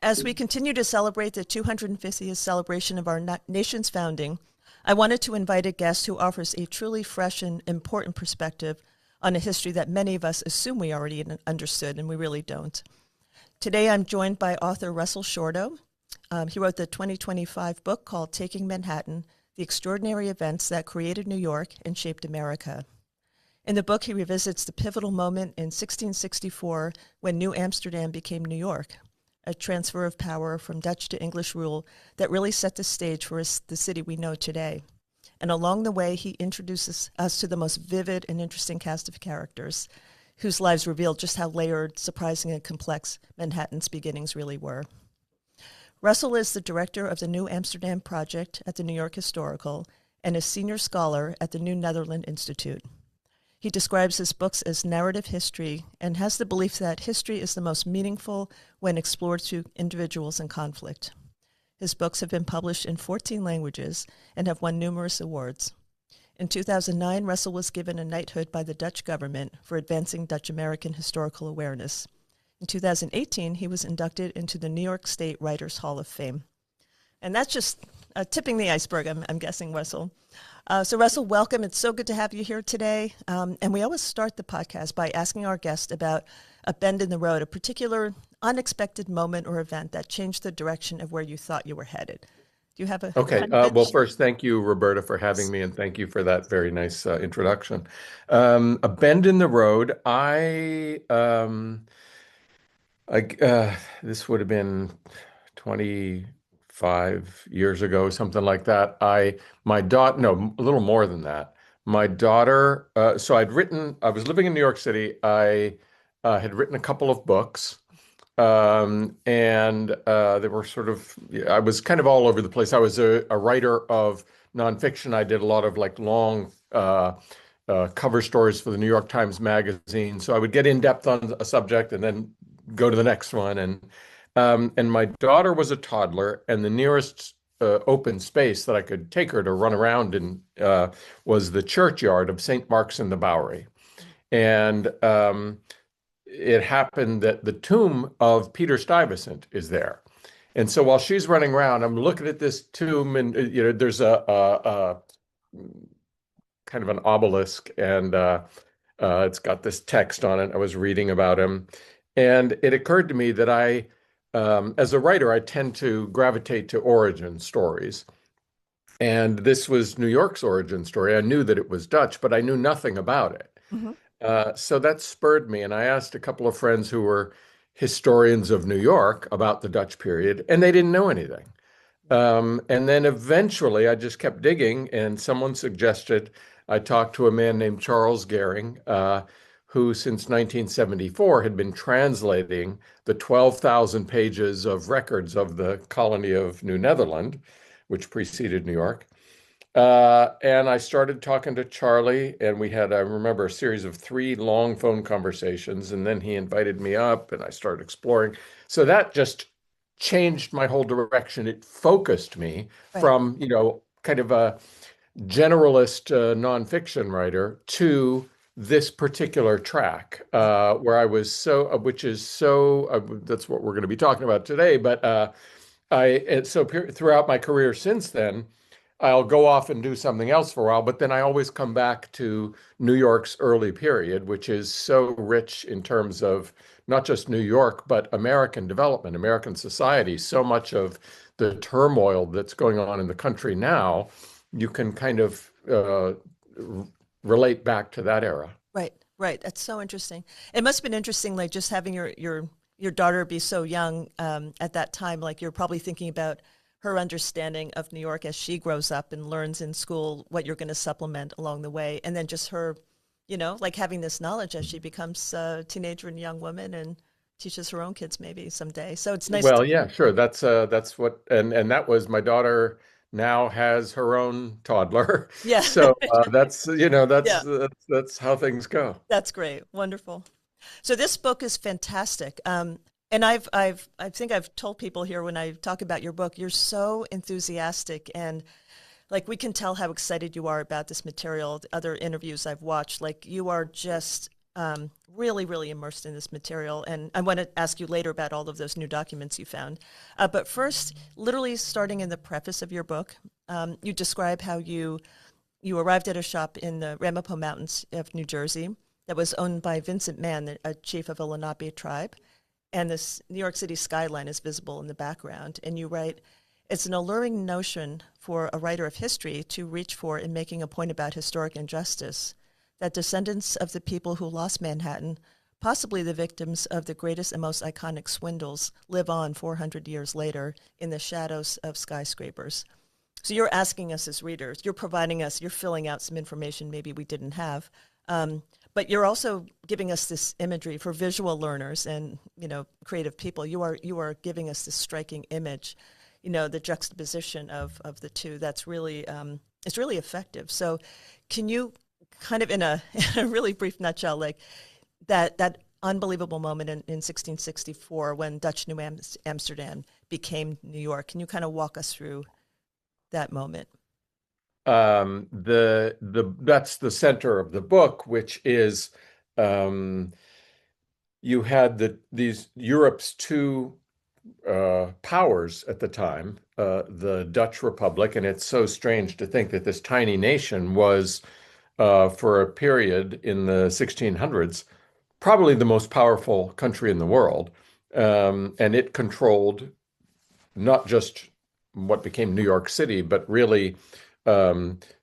As we continue to celebrate the 250th celebration of our nation's founding, I wanted to invite a guest who offers a truly fresh and important perspective on a history that many of us assume we already understood, and we really don't. Today, I'm joined by author Russell Shorto. He wrote the 2025 book called Taking Manhattan, The Extraordinary Events That Created New York and Shaped America. In the book, he revisits the pivotal moment in 1664 when New Amsterdam became New York, a transfer of power from Dutch to English rule that really set the stage for the city we know today. And along the way, he introduces us to the most vivid and interesting cast of characters, whose lives reveal just how layered, surprising, and complex Manhattan's beginnings really were. Russell is the director of the New Amsterdam Project at the New York Historical and a senior scholar at the New Netherland Institute. He describes his books as narrative history and has the belief that history is the most meaningful when explored through individuals in conflict. His books have been published in 14 languages and have won numerous awards. In 2009, Russell was given a knighthood by the Dutch government for advancing Dutch-American historical awareness. In 2018, he was inducted into the New York State Writers Hall of Fame. And that's just tipping the iceberg, I'm guessing, Russell. So Russell, welcome. It's so good to have you here today. And we always start the podcast by asking our guest about a bend in the road, a particular unexpected moment or event that changed the direction of where you thought you were headed. Do you have a Okay. Well, first, thank you, Roberta, for having me, and thank you for that very nice introduction. A bend in the road. This would have been 25 years ago, something like that. My daughter, no, a little more than that. My daughter, I was living in New York City. I had written a couple of books, and they were I was kind of all over the place. I was a writer of nonfiction. I did a lot of like long cover stories for the New York Times Magazine. So I would get in depth on a subject and then go to the next one. And my daughter was a toddler, and the nearest open space that I could take her to run around in was the churchyard of St. Mark's in the Bowery. And it happened that the tomb of Peter Stuyvesant is there. And so while she's running around, I'm looking at this tomb, and there's a kind of an obelisk, and it's got this text on it. I was reading about him, and it occurred to me that as a writer, I tend to gravitate to origin stories. And this was New York's origin story. I knew that it was Dutch, but I knew nothing about it. Mm-hmm. So that spurred me, and I asked a couple of friends who were historians of New York about the Dutch period, and they didn't know anything. And then eventually I just kept digging, and someone suggested I talk to a man named Charles Gehring, who since 1974 had been translating the 12,000 pages of records of the colony of New Netherland, which preceded New York. And I started talking to Charlie, and we had, I remember, a series of 3 long phone conversations, and then he invited me up, and I started exploring. So that just changed my whole direction. It focused me from, kind of a generalist nonfiction writer to this particular track, where I was that's what we're going to be talking about today. But throughout my career since then, I'll go off and do something else for a while, but then I always come back to New York's early period, which is so rich in terms of not just New York, but American development, American society. So much of the turmoil that's going on in the country now, you can kind of relate back to that era. Right. That's so interesting. It must have been interesting, like just having your daughter be so young at that time. Like you're probably thinking about her understanding of New York as she grows up and learns in school what you're going to supplement along the way. And then just her, like having this knowledge as she becomes a teenager and young woman and teaches her own kids maybe someday. So it's nice. Well, yeah, sure. That's what, and that was my daughter now has her own toddler. Yeah. So that's Yeah. that's how things go. That's great. Wonderful. So this book is fantastic. And I think I've told people here when I talk about your book, you're so enthusiastic, and like we can tell how excited you are about this material. The other interviews I've watched, like you are just really, really immersed in this material. And I want to ask you later about all of those new documents you found. But first, literally starting in the preface of your book, you describe how you arrived at a shop in the Ramapo Mountains of New Jersey that was owned by Vincent Mann, a chief of a Lenape tribe. And this New York City skyline is visible in the background. And you write, it's an alluring notion for a writer of history to reach for in making a point about historic injustice, that descendants of the people who lost Manhattan, possibly the victims of the greatest and most iconic swindles, live on 400 years later in the shadows of skyscrapers. So you're asking us as readers, you're providing us, you're filling out some information maybe we didn't have, but you're also giving us this imagery for visual learners and, creative people. You are giving us this striking image, the juxtaposition of the two. That's really, it's really effective. So can you kind of in a really brief nutshell, like that unbelievable moment in 1664 when Dutch New Amsterdam became New York, can you kind of walk us through that moment? That's the center of the book, which is you had these Europe's two powers at the time, the Dutch Republic, and it's so strange to think that this tiny nation was, for a period in the 1600s, probably the most powerful country in the world, and it controlled not just what became New York City, but really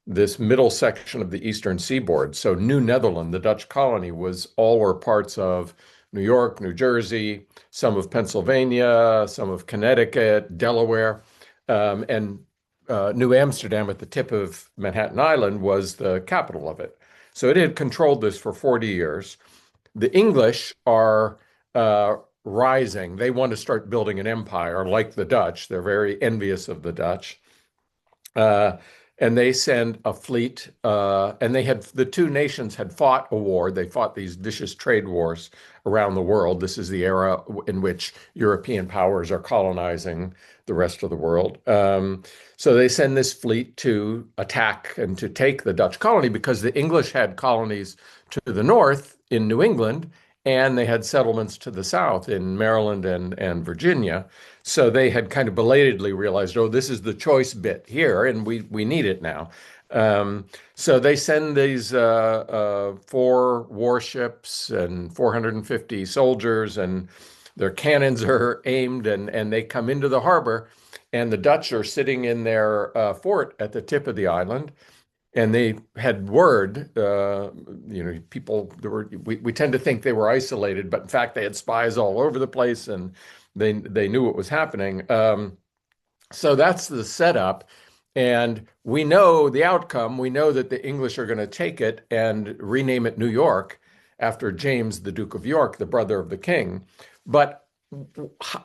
this middle section of the eastern seaboard. So New Netherland, the Dutch colony, was all or parts of New York, New Jersey, some of Pennsylvania, some of Connecticut, Delaware, and New Amsterdam at the tip of Manhattan Island was the capital of it. So it had controlled this for 40 years. The English are rising. They want to start building an empire like the Dutch. They're very envious of the Dutch. And they send a fleet, and the two nations had fought a war. They fought these vicious trade wars around the world. This is the era in which European powers are colonizing the rest of the world. So they send this fleet to attack and to take the Dutch colony because the English had colonies to the north in New England, and they had settlements to the south in Maryland and Virginia. So they had kind of belatedly realized, oh, this is the choice bit here, and we need it now. So they send these 4 warships and 450 soldiers, and their cannons are aimed, and they come into the harbor, and the Dutch are sitting in their fort at the tip of the island. And they had word, people, we tend to think they were isolated, but in fact, they had spies all over the place, and they knew what was happening. So that's the setup. And we know the outcome. We know that the English are going to take it and rename it New York after James, the Duke of York, the brother of the king. But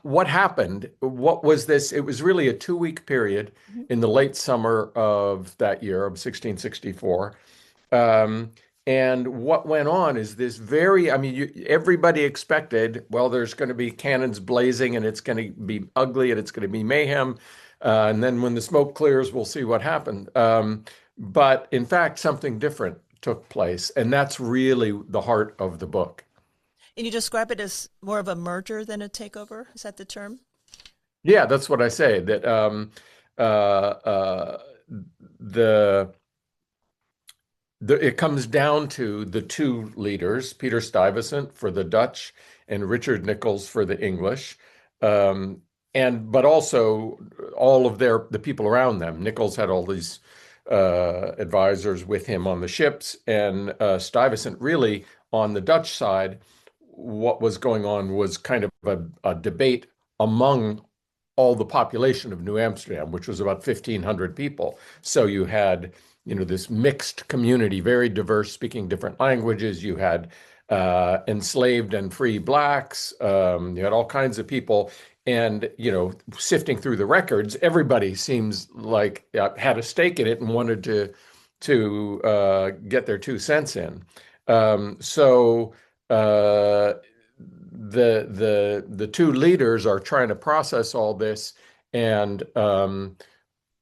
what happened? What was this? It was really a 2-week period in the late summer of that year of 1664. And what went on is this everybody expected, well, there's going to be cannons blazing and it's going to be ugly and it's going to be mayhem. And then when the smoke clears, we'll see what happened. But in fact, something different took place. And that's really the heart of the book. And you describe it as more of a merger than a takeover. Is that the term? Yeah, that's what I say. That uh, uh, the it comes down to the two leaders, Peter Stuyvesant for the Dutch and Richard Nicolls for the English, but also all of the people around them. Nicolls had all these advisors with him on the ships, and Stuyvesant really on the Dutch side. What was going on was kind of a debate among all the population of New Amsterdam, which was about 1,500 people. So you had, this mixed community, very diverse, speaking different languages. You had enslaved and free blacks. You had all kinds of people. And, sifting through the records, everybody seems like had a stake in it and wanted to get their 2 cents in. So the two leaders are trying to process all this, and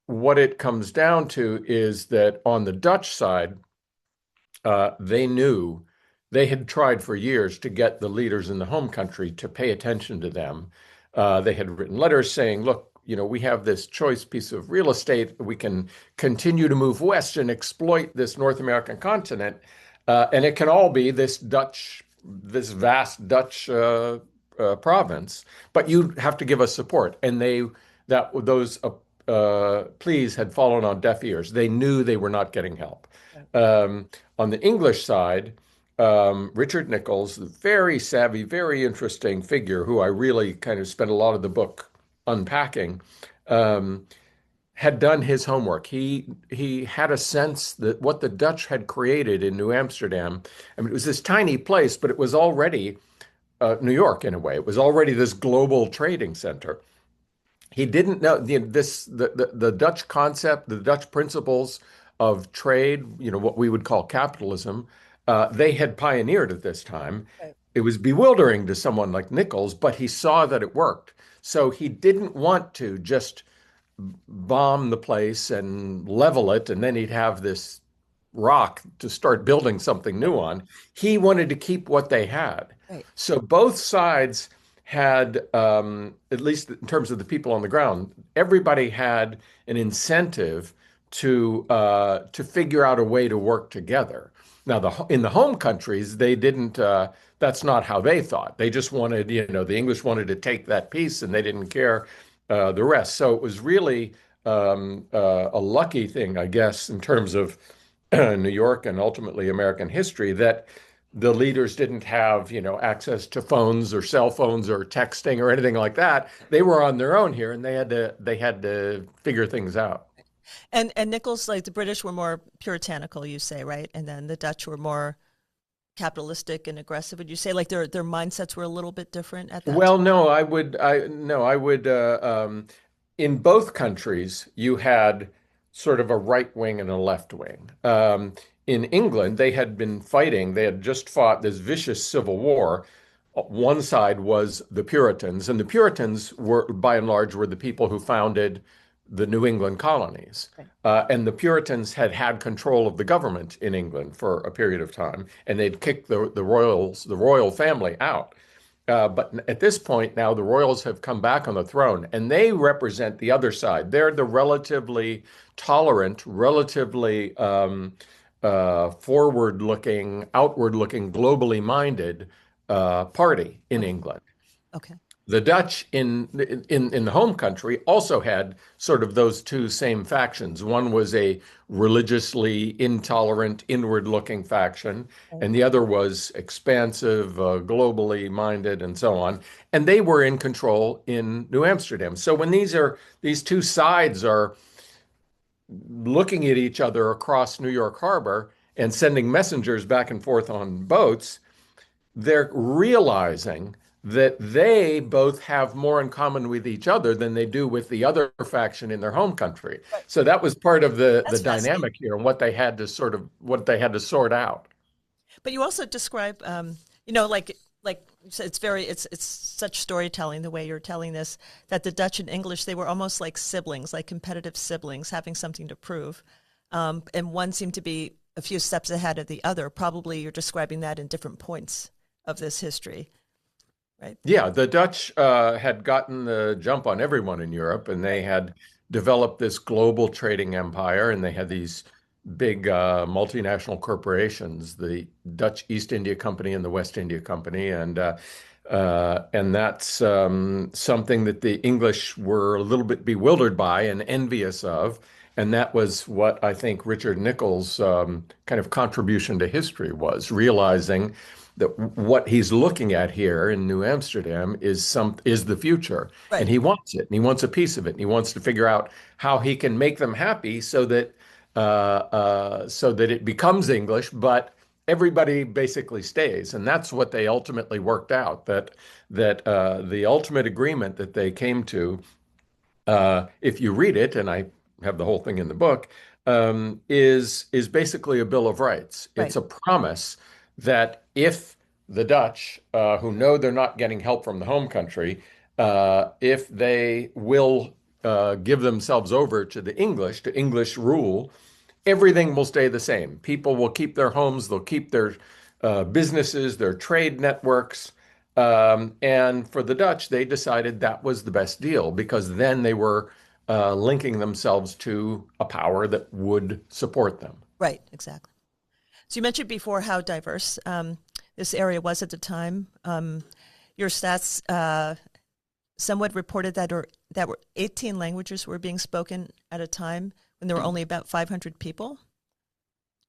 what it comes down to is that on the Dutch side, they knew they had tried for years to get the leaders in the home country to pay attention to them. They had written letters saying, look, we have this choice piece of real estate. We can continue to move west and exploit this North American continent. And it can all be this vast Dutch province, but you have to give us support. And those pleas had fallen on deaf ears. They knew they were not getting help. On the English side, Richard Nicolls, the very savvy, very interesting figure who I really kind of spent a lot of the book unpacking, had done his homework. He had a sense that what the Dutch had created in New Amsterdam, I mean, it was this tiny place, but it was already New York in a way. It was already this global trading center. He didn't know the Dutch concept, the Dutch principles of trade, what we would call capitalism. They had pioneered at this time. Right. It was bewildering to someone like Nicolls, but he saw that it worked. So he didn't want to just bomb the place and level it, and then he'd have this rock to start building something new on. He wanted to keep what they had. Right. So both sides had, at least in terms of the people on the ground, everybody had an incentive to figure out a way to work together. Now, in the home countries, they didn't. That's not how they thought. They just wanted, the English wanted to take that piece, and they didn't care the rest. So it was really a lucky thing, I guess, in terms of New York and ultimately American history, that the leaders didn't have, access to phones or cell phones or texting or anything like that. They were on their own here, and they had to figure things out. And Nicolls, like the British were more puritanical, you say, right? And then the Dutch were more capitalistic and aggressive. Would you say like their mindsets were a little bit different at that Well, time? no, I would. In both countries, you had sort of a right wing and a left wing. In England, they had been fighting. They had just fought this vicious civil war. One side was the Puritans, and the Puritans were, by and large, were the people who founded the New England colonies. Right. And the Puritans had had control of the government in England for a period of time, and they'd kicked the royal family out. But at this point now, the royals have come back on the throne, and they represent the other side. They're the relatively tolerant, relatively forward-looking, outward-looking, globally minded party in Okay. England. Okay. The Dutch in the home country also had sort of those two same factions. One was a religiously intolerant, inward-looking faction, Right. and the other was expansive, globally minded, and so on. And they were in control in New Amsterdam. So when these two sides are looking at each other across New York Harbor and sending messengers back and forth on boats, they're realizing that they both have more in common with each other than they do with the other faction in their home country. Right. So that was part of the That's fascinating. dynamic here and what they had to sort out. But you also describe, like you said, it's such storytelling the way you're telling this, that the Dutch and English, they were almost like siblings, like competitive siblings, having something to prove, and one seemed to be a few steps ahead of the other. Probably you're describing that in different points of this history, right? Yeah, the Dutch had gotten the jump on everyone in Europe, and they Right. had developed this global trading empire, and they had these big multinational corporations, the Dutch East India Company and the West India Company, and that's something that the English were a little bit bewildered by and envious of. And that was what I think Richard Nicolls' kind of contribution to history was, realizing that what he's looking at here in New Amsterdam is the future, and Right. he wants it, and he wants a piece of it, and he wants to figure out how he can make them happy so that it becomes English, but everybody basically stays, and that's what they ultimately worked out. That the ultimate agreement that they came to, if you read it, and I have the whole thing in the book, is basically a Bill of Rights. Right. It's a promise that if the Dutch, who know they're not getting help from the home country, if they will give themselves over to the English, to English rule, everything will stay the same. People will keep their homes, they'll keep their businesses, their trade networks. And for the Dutch, they decided that was the best deal because then they were linking themselves to a power that would support them. Right, exactly. So you mentioned before how diverse this area was at the time. Your stats somewhat reported that were 18 languages were being spoken at a time when there were only about 500 people.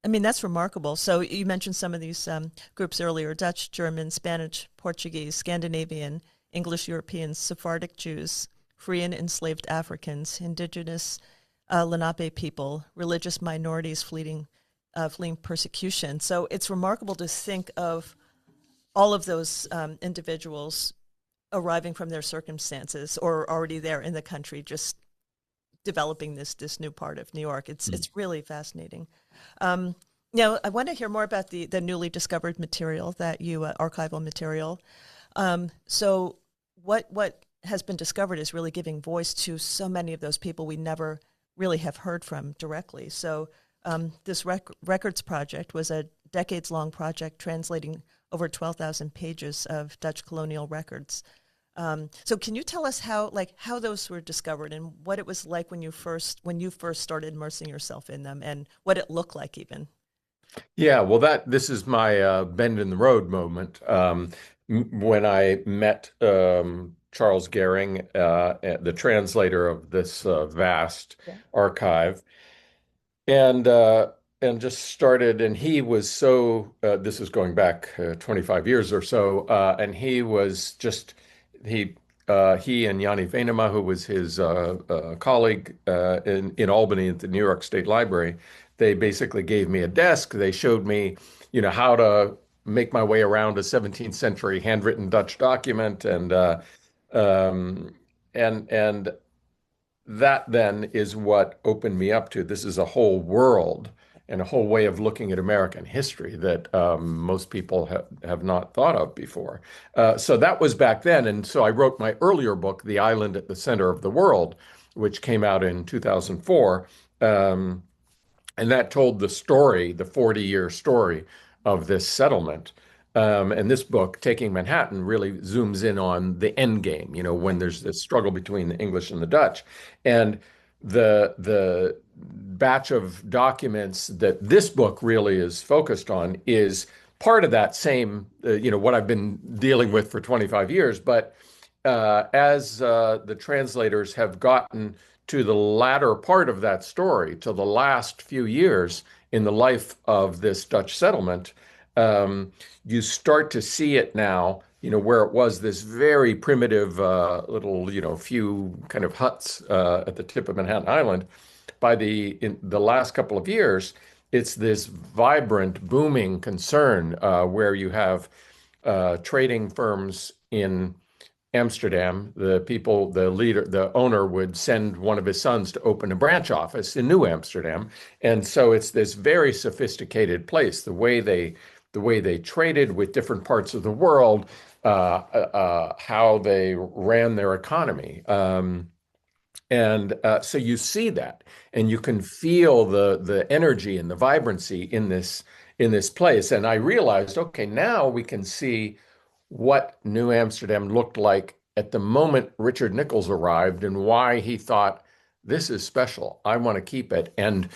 I mean, that's remarkable. So you mentioned some of these groups earlier: Dutch, German, Spanish, Portuguese, Scandinavian, English, Europeans, Sephardic Jews, free and enslaved Africans, indigenous Lenape people, religious minorities fleeing persecution. So it's remarkable to think of all of those individuals arriving from their circumstances or already there in the country, just developing this new part of New York. It's really fascinating. Now, I want to hear more about the newly discovered material that you archival material. So what has been discovered is really giving voice to so many of those people we never really have heard from directly. So this records project was a decades-long project translating over 12,000 pages of Dutch colonial records. So can you tell us how those were discovered and what it was like when you first started immersing yourself in them and what it looked like even? Yeah, well, this is my bend in the road moment. When I met Charles Gehring, the translator of this vast Yeah. archive, and uh, and just started. And he was so. This is going back 25 years or so, and he was just he. He and Yanni Venema, who was his colleague in Albany at the New York State Library, they basically gave me a desk. They showed me, how to make my way around a 17th century handwritten Dutch document, um, and that then is what opened me up to this is a whole world and a whole way of looking at American history that most people have not thought of before. So that was back then. And so I wrote my earlier book, The Island at the Center of the World, which came out in 2004. Um, and that told the story, the 40-year story of this settlement. And this book, Taking Manhattan, really zooms in on the end game, when Right. there's this struggle between the English and the Dutch. And the batch of documents that this book really is focused on is part of that same, what I've been dealing with for 25 years. But as the translators have gotten to the latter part of that story, to the last few years in the life of this Dutch settlement, you start to see it now, where it was this very primitive little, few kind of huts at the tip of Manhattan Island. In the last couple of years, it's this vibrant, booming concern where you have trading firms in Amsterdam. The leader, the owner would send one of his sons to open a branch office in New Amsterdam. And so it's this very sophisticated place. The way they traded with different parts of the world, how they ran their economy. And so you see that, and you can feel the energy and the vibrancy in this place. And I realized, okay, now we can see what New Amsterdam looked like at the moment Richard Nichols arrived, and why he thought this is special. I want to keep it, and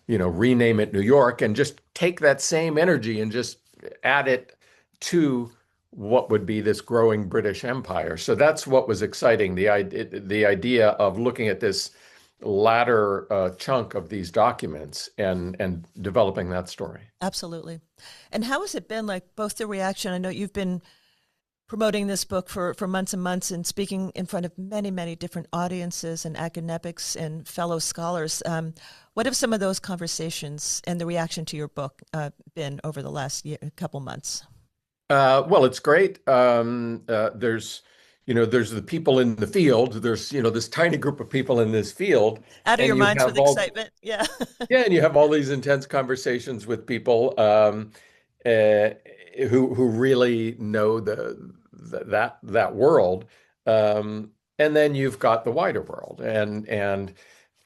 rename it New York, and just take that same energy and just add it to what would be this growing British Empire. So that's what was exciting, the idea of looking at this latter chunk of these documents and developing that story. Absolutely. And how has it been like both the reaction? I know you've been promoting this book for months and months and speaking in front of many, many different audiences and academics and fellow scholars. What have some of those conversations and the reaction to your book been over the last couple months? Well, it's great. There's the people in the field. There's, this tiny group of people in this field, Out of your and you minds have with all, excitement. Yeah. yeah, and you have all these intense conversations with people uh, who really know that world, and then you've got the wider world, and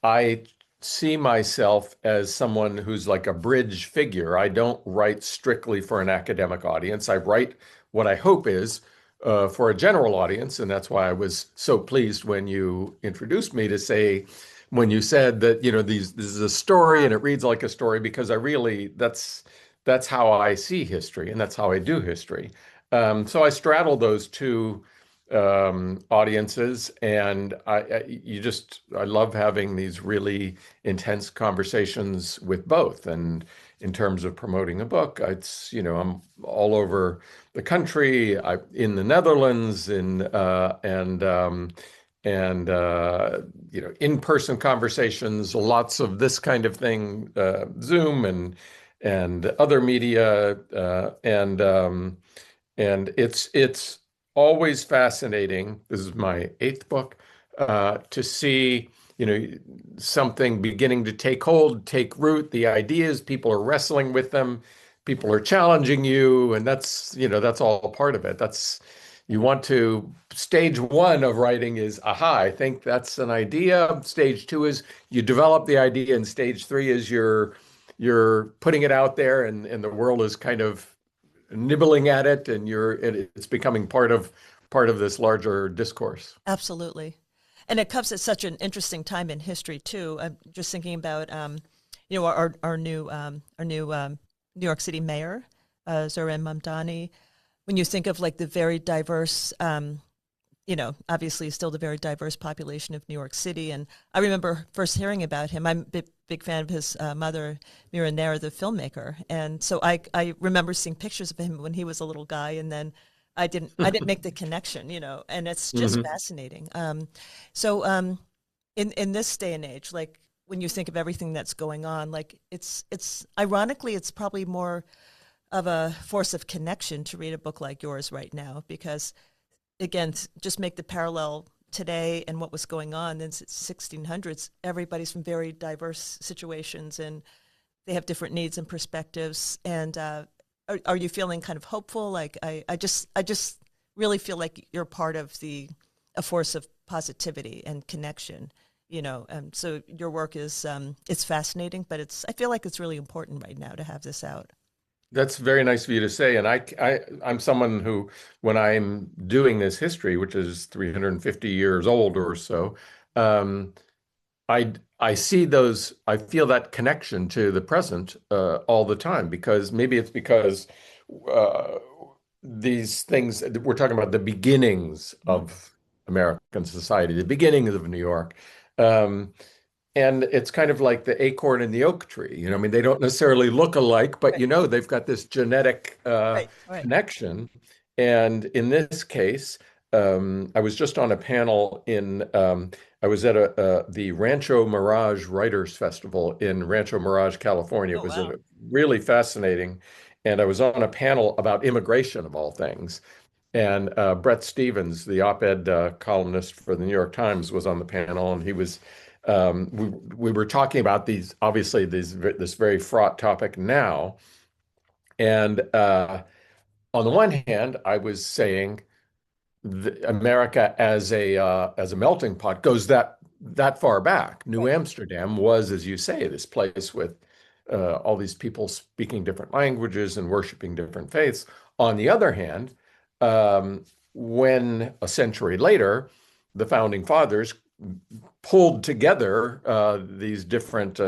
I see myself as someone who's like a bridge figure. I don't write strictly for an academic audience. I write what I hope is for a general audience, and that's why I was so pleased when you introduced me to say, when you said that, this is a story and it reads like a story, because I really, that's how I see history and that's how I do history. So I straddle those two audiences, and I love having these really intense conversations with both. And in terms of promoting a book, I'm all over the country, in the Netherlands, in-person conversations, lots of this kind of thing, Zoom and other media, and it's always fascinating. This is my eighth book, to see, something beginning to take hold, take root. The ideas, people are wrestling with them, people are challenging you, and that's all part of it. You want to, stage one of writing is, aha, I think that's an idea. Stage two is you develop the idea, and stage three is you're putting it out there, and the world is kind of nibbling at it, and it's becoming part of this larger discourse. Absolutely. And it comes at such an interesting time in history too. I'm just thinking about, our new New York City mayor, Zoran Mamdani. When you think of like the very diverse, obviously still the very diverse population of New York City. And I remember first hearing about him. I'm a big fan of his mother, Mira Nair, the filmmaker. And so I remember seeing pictures of him when he was a little guy, and then I didn't make the connection, and it's just fascinating. In this day and age, like when you think of everything that's going on, like it's ironically, it's probably more of a force of connection to read a book like yours right now, because again, just make the parallel today and what was going on in the 1600s. Everybody's from very diverse situations, and they have different needs and perspectives. And are you feeling kind of hopeful? Like I just really feel like you're part of a force of positivity and connection, so your work is it's fascinating, but I feel like it's really important right now to have this out. That's very nice of you to say. And I'm someone who, when I'm doing this history, which is 350 years old or so, um, I see I feel that connection to the present all the time, because maybe it's because uh, these things, we're talking about the beginnings of American society, the beginnings of New York. Um, and it's kind of like the acorn and the oak tree. I mean, they don't necessarily look alike, but Right, they've got this genetic right. connection. And in this case, I was just on a panel I was at the Rancho Mirage Writers Festival in Rancho Mirage, California. It Oh, was wow. really fascinating. And I was on a panel about immigration, of all things. And Brett Stevens, the op-ed columnist for the New York Times, was on the panel, and we were talking about this very fraught topic now. And on the one hand, I was saying America as a melting pot goes that far back. New Right. Amsterdam was, as you say, this place with all these people speaking different languages and worshiping different faiths. On the other hand, when a century later, the founding fathers pulled together these different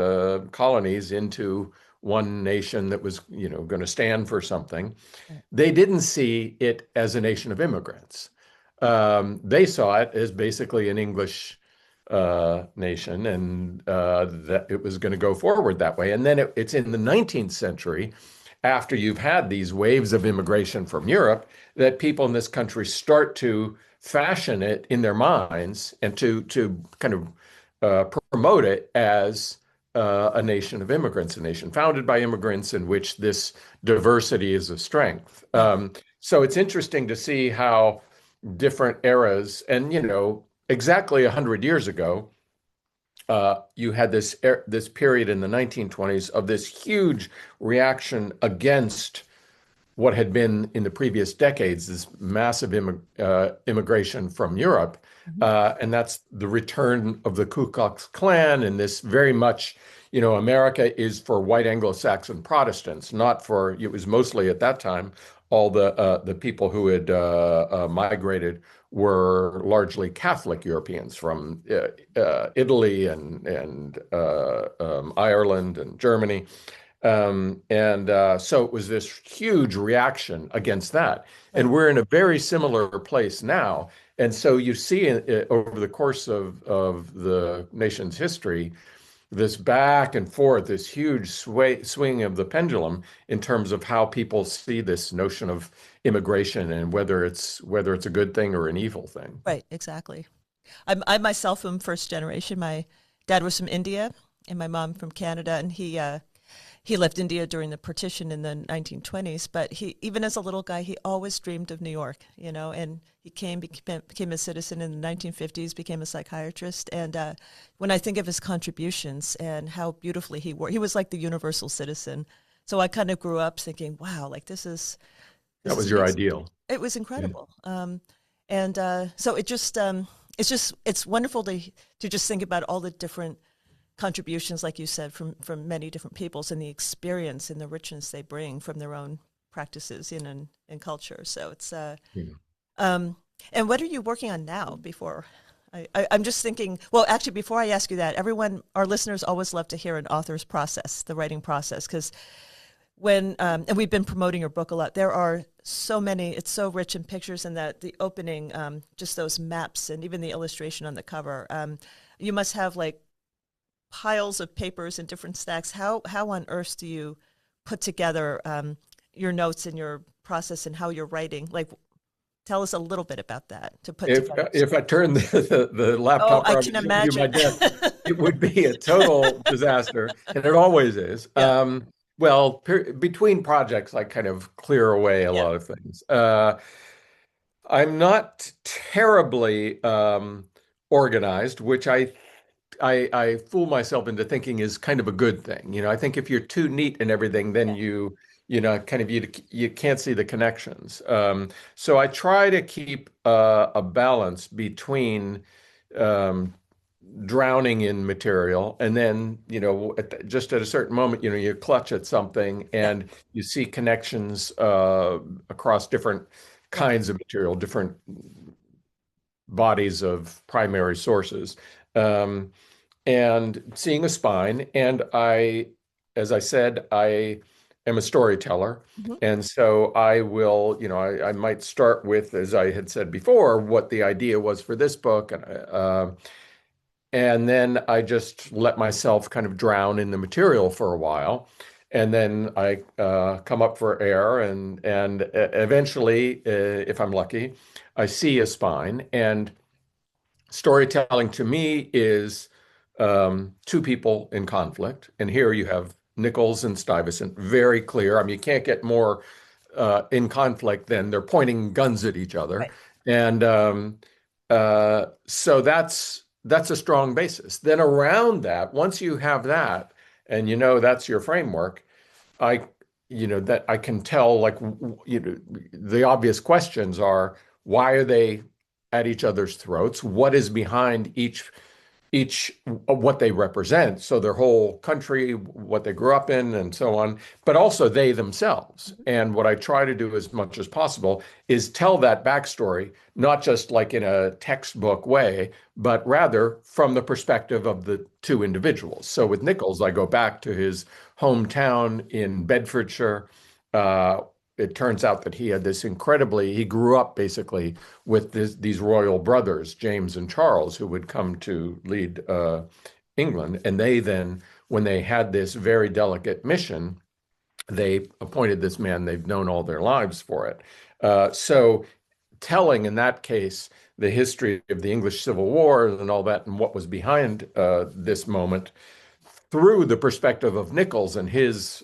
colonies into one nation that was, going to stand for something, Right. they didn't see it as a nation of immigrants. They saw it as basically an English nation, and that it was going to go forward that way. And then it's in the 19th century, after you've had these waves of immigration from Europe, that people in this country start to fashion it in their minds and to kind of promote it as a nation of immigrants, a nation founded by immigrants, in which this diversity is a strength. Yeah. So it's interesting to see how different eras, and exactly 100 years ago, you had this period in the 1920s of this huge reaction against what had been in the previous decades, this massive immigration from Europe. Mhm. And that's the return of the Ku Klux Klan, and this very much, America is for white Anglo-Saxon Protestants, not for, it was mostly at that time, all the people who had migrated were largely Catholic Europeans from Italy and Ireland and Germany. So it was this huge reaction against that. Right. And we're in a very similar place now. And so you see over the course of the nation's history, this back and forth, this huge swing of the pendulum in terms of how people see this notion of immigration and whether it's a good thing or an evil thing. Right, exactly. I myself am first generation. My dad was from India and my mom from Canada, and he left India during the partition in the 1920s. But he, even as a little guy, he always dreamed of New York, and he became a citizen in the 1950s, became a psychiatrist. And when I think of his contributions and how beautifully he worked, he was like the universal citizen. So I kind of grew up thinking, wow, like That this was is your amazing. ideal. It was Yeah. incredible. So it's wonderful to just think about all the different contributions, like you said, from many different peoples, and the experience and the richness they bring from their own practices and culture. So it's Yeah. um, and what are you working on now? Before I'm just thinking. Well, actually, before I ask you that, our listeners always love to hear an author's process, the writing process, because and we've been promoting your book a lot. There are so many. It's so rich in pictures, and that the opening, just those maps, and even the illustration on the cover. You must have like piles of papers in different stacks. How on earth do you put together your notes and your process and how you're writing? Like, tell us a little bit about that to put If together. if I turned the Oh, laptop I or I can would show you my imagine. desk, it would be a total disaster, and it always is. Yeah, Well, between projects, I kind of clear away a yeah, lot of things. I'm not terribly organized, which I fool myself into thinking is kind of a good thing. I think if you're too neat and everything, then yeah, kind of you can't see the connections. So I try to keep a balance between um, drowning in material and then, just at a certain moment, you clutch at something yeah, and you see connections across different yeah. kinds of material, different bodies of primary sources. Um, and seeing a spine. And as I said, I am a storyteller. Hmm. And so I will, I might start with, as I had said before, what the idea was for this book. And then I just let myself kind of drown in the material for a while. And then I come up for air, and eventually, if I'm lucky, I see a spine. And storytelling to me is two people in conflict. And here you have Nichols and Stuyvesant, very clear. I mean, you can't get more in conflict than they're pointing guns at each other. Right. And so that's a strong basis. Then around that, once you have that, and that's your framework, I, that I can tell, like, the obvious questions are, why are they at each other's throats? What is behind each what they represent, so their whole country, what they grew up in, and so on, but also they themselves. Mhm. And what I try to do as much as possible is tell that backstory, not just like in a textbook way, but rather from the perspective of the two individuals. So Right. with Nichols, I go back to his hometown in Bedfordshire. It turns out that he grew up basically with these royal brothers, James and Charles, who would come to lead England. And they then, when they had this very delicate mission, they appointed this man they've known all their lives for it. So telling in that case the history of the English Civil War and all that and what was behind this moment through the perspective of Nichols and his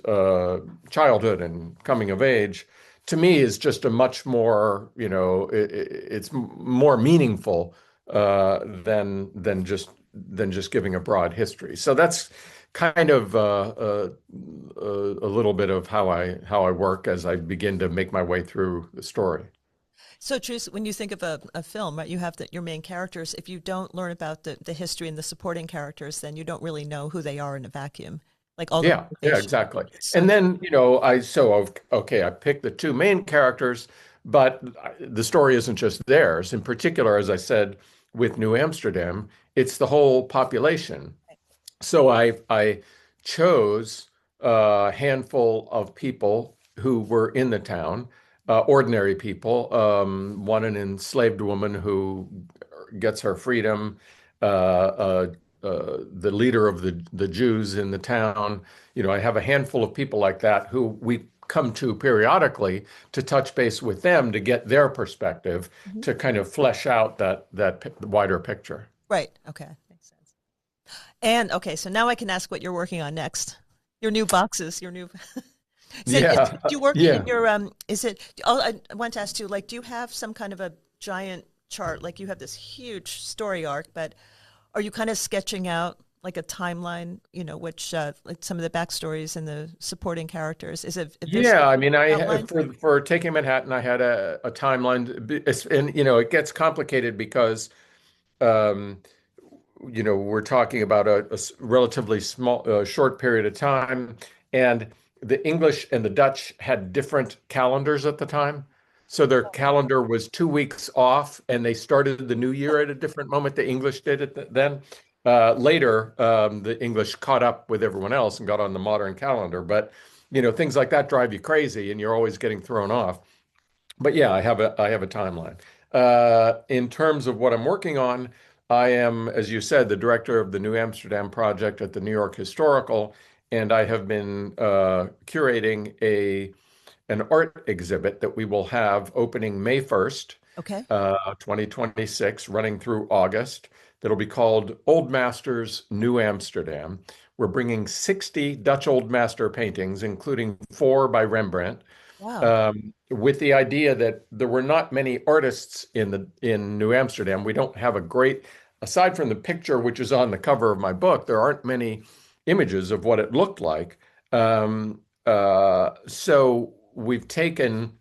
childhood and coming of age, to me is just a much more, it's more meaningful than just giving a broad history. So that's kind of a little bit of how I work as I begin to make my way through the story. So, Teresa, when you think of a film, right, you have your main characters. If you don't learn about the history and the supporting characters, then you don't really know who they are in a vacuum, like all the Yeah, yeah, motivation. exactly. So, And then, okay, I picked the two main characters, but the story isn't just theirs. In particular, as I said, with New Amsterdam, it's the whole population. So I chose a handful of people who were in the town, ordinary people. One an enslaved woman who gets her freedom, the leader of the Jews in the town. I have a handful of people like that who we come to periodically to touch base with them to get their perspective mhm. to kind of flesh out that wider picture. Right. Okay. Makes sense. And okay, so now I can ask what you're working on next. Your new boxes, your new. So, Yeah, do you work in yeah. your Is it? Oh, I want to ask you. Like, do you have some kind of a giant chart? Like, you have this huge story arc, but are you kind of sketching out like a timeline? Which like some of the backstories and the supporting characters. Is it if there's Yeah, I mean, outline? for Taking Manhattan, I had a timeline, and it gets complicated because um, we're talking about a relatively small, short period of time, and the English and the Dutch had different calendars at the time. So their calendar was 2 weeks off, and they started the new year at a different moment. The English did it then. Later, the English caught up with everyone else and got on the modern calendar. But things like that drive you crazy, and you're always getting thrown off. But yeah, I have a timeline. In terms of what I'm working on, I am, as you said, the director of the New Amsterdam project at the New York Historical, and I have been curating an art exhibit that we will have opening May 1st, Okay. 2026, running through August. That'll be called Old Masters New Amsterdam. We're bringing 60 Dutch Old Master paintings, including four by Rembrandt, Wow. with the idea that there were not many artists in New Amsterdam. We don't have a great, aside from the picture which is on the cover of my book, there aren't many images of what it looked like. So we've taken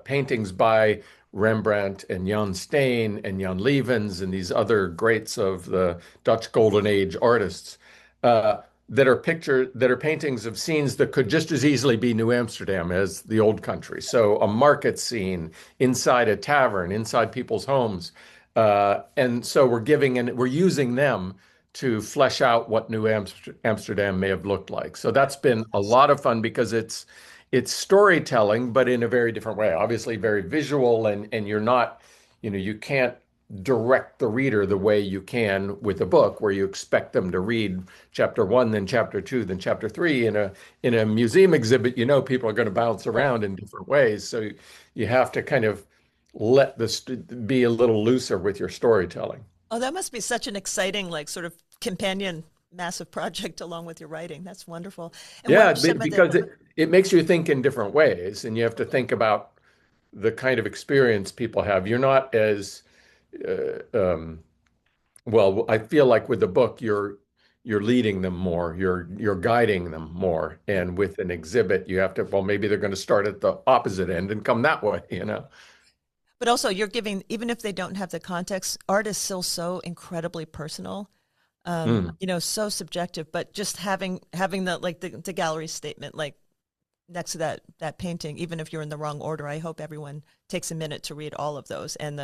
paintings by Rembrandt and Jan Steen and Jan Levens and these other greats of the Dutch Golden Age artists uh, that are paintings of scenes that could just as easily be New Amsterdam as the old country. So a market scene inside a tavern, inside people's homes. And so we're using them to flesh out what Amsterdam may have looked like. So that's been a lot of fun because it's storytelling, but in a very different way. Obviously, very visual, and you're not, you can't direct the reader the way you can with a book, where you expect them to read chapter one, then chapter two, then chapter three. In a museum exhibit, people are going to bounce Right. around in different ways, so you have to kind of let this be a little looser with your storytelling. Oh, that must be such an exciting, like, sort of companion massive project along with your writing. That's wonderful. And what Yeah, are some of the, because it makes you think in different ways, and you have to think about the kind of experience people have. You're not as well, I feel like with the book, you're leading them more, you're guiding them more. right. And with an exhibit, you have to, well, maybe they're going to start at the opposite end and come that way. But also you're giving, even if they don't have the context, art is still so incredibly personal, Mm. so subjective, but just having the, like the gallery statement, like next to that painting, even if you're in the wrong order, I hope everyone takes a minute to read all of those. And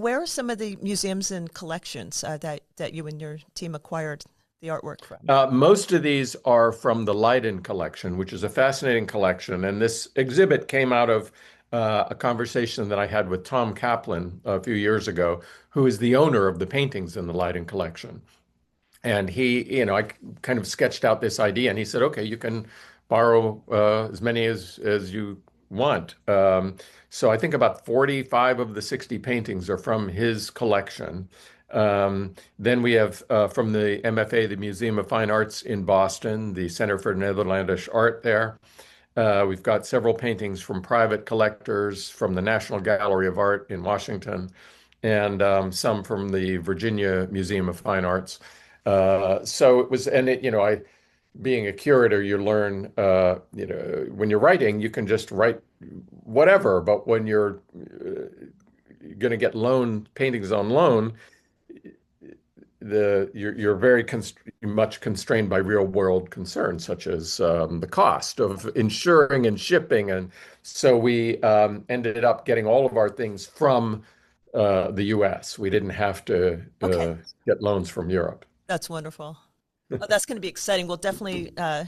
where are some of the museums and collections that you and your team acquired the artwork from? Most of these are from the Leiden collection, which is a fascinating collection. And this exhibit came out of a conversation that I had with Tom Kaplan a few years ago, who is the owner of the paintings in the Leiden collection. And I kind of sketched out this idea, and he said, "Okay, you can borrow as many as you want." So I think about 45 of the 60 paintings are from his collection. Then we have from the MFA, the Museum of Fine Arts in Boston, the Center for Netherlandish Art there. We've got several paintings from private collectors from the National Gallery of Art in Washington, and some from the Virginia Museum of Fine Arts. So it was, and being a curator, you learn, when you're writing, you can just write whatever, but when you're going to get loan paintings on loan, you're very much constrained by real world concerns, such as the cost of insuring and shipping. And so we ended up getting all of our things from the US. We didn't have to Okay, get loans from Europe. that's wonderful. Oh, that's going to be exciting. We'll definitely